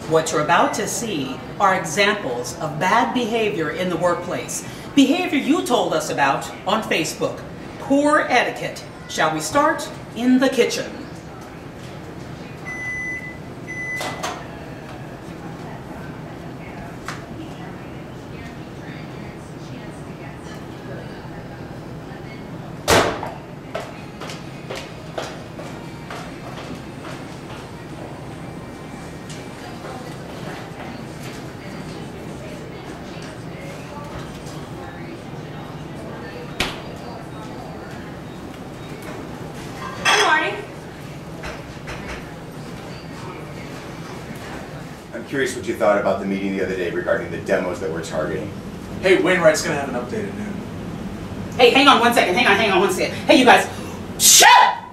What you're about to see are examples of bad behavior in the workplace. Behavior you told us about on Facebook. Poor etiquette. Shall we start in the kitchen? I'm curious what you thought about the meeting the other day regarding the demos that we're targeting. Hey, Wainwright's going to have an update at noon. Hey, hang on one second. Hang on one second. Hey, you guys. Shut up!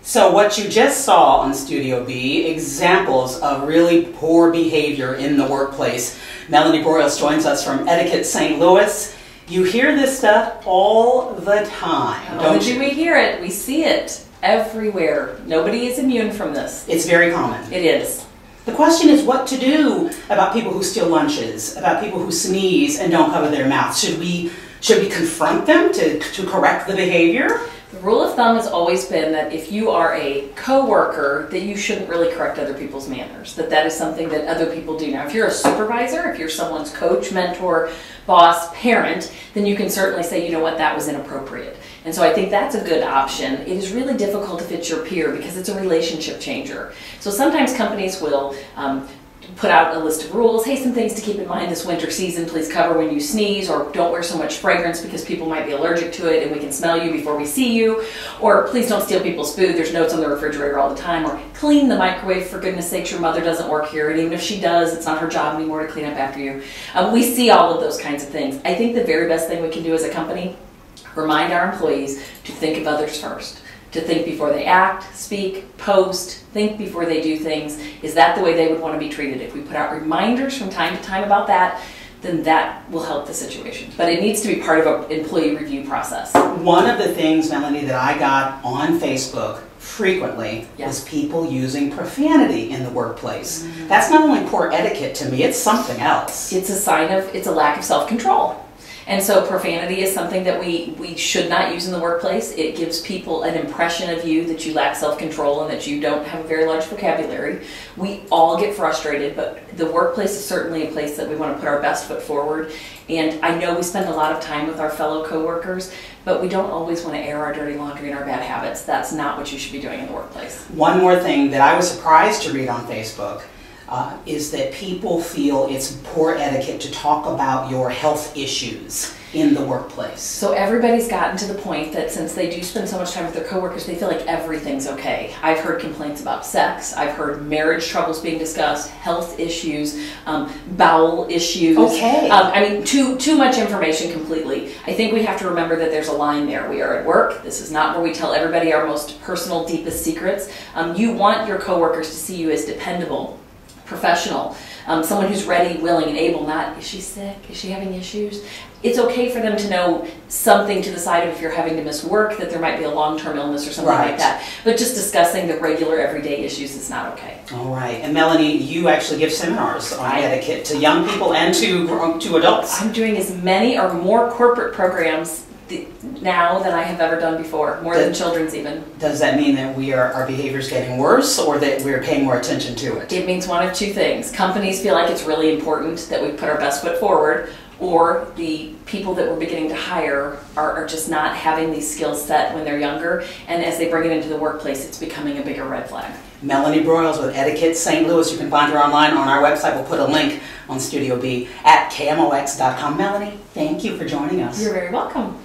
So what you just saw on Studio B, examples of really poor behavior in the workplace. Melenie Broyles joins us from Etiquette St. Louis. You hear this stuff all the time, don't you? We hear it. We see it everywhere. Nobody is immune from this. It's very common. It is. The question is what to do about people who steal lunches, about people who sneeze and don't cover their mouths. Should we confront them to correct the behavior? The rule of thumb has always been that if you are a coworker, that you shouldn't really correct other people's manners. That is something that other people do. Now, if you're a supervisor, if you're someone's coach, mentor, boss, parent, then you can certainly say, you know what, that was inappropriate. And so I think that's a good option. It is really difficult if it's your peer because it's a relationship changer. So sometimes companies will put out a list of rules. Hey, some things to keep in mind this winter season. Please cover when you sneeze, or don't wear so much fragrance because people might be allergic to it and we can smell you before we see you. Or please don't steal people's food. There's notes on the refrigerator all the time. Or clean the microwave, for goodness sakes, your mother doesn't work here. And even if she does, it's not her job anymore to clean up after you. We see all of those kinds of things. I think the very best thing we can do as a company, remind our employees to think of others first. To think before they act, speak, post, think before they do things. Is that the way they would want to be treated? If we put out reminders from time to time about that, then that will help the situation. But it needs to be part of an employee review process. One of the things, Melanie, that I got on Facebook frequently was people using profanity in the workplace. That's not only poor etiquette to me, it's something else. It's a sign of, it's a lack of self-control. And so profanity is something that we should not use in the workplace. It gives people an impression of you that you lack self-control and that you don't have a very large vocabulary. We all get frustrated, but the workplace is certainly a place that we want to put our best foot forward. And I know we spend a lot of time with our fellow coworkers, but we don't always want to air our dirty laundry and our bad habits. That's not what you should be doing in the workplace. One more thing that I was surprised to read on Facebook is that people feel it's poor etiquette to talk about your health issues in the workplace. So everybody's gotten to the point that since they do spend so much time with their coworkers, they feel like everything's okay. I've heard complaints about sex, I've heard marriage troubles being discussed, health issues, bowel issues. Okay. I mean, too much information completely. I think we have to remember that there's a line there. We are at work. This is not where we tell everybody our most personal, deepest secrets. You want your coworkers to see you as dependable, professional, someone who's ready, willing, and able, not, is she sick? Is she having issues? It's okay for them to know something to the side of if you're having to miss work, that there might be a long-term illness or something like that. But just discussing the regular, everyday issues is not okay. All right. And Melanie, you actually give seminars on etiquette to young people and to adults. I'm doing as many or more corporate programs now than I have ever done before, more than children's even. Does that mean that our behavior's getting worse, or that we're paying more attention to it? It means one of two things. Companies feel like it's really important that we put our best foot forward, or the people that we're beginning to hire are just not having these skills set when they're younger, and as they bring it into the workplace, it's becoming a bigger red flag. Melenie Broyles with Etiquette St. Louis. You can find her online on our website. We'll put a link on Studio B at KMOX.com. Melanie, thank you for joining us. You're very welcome.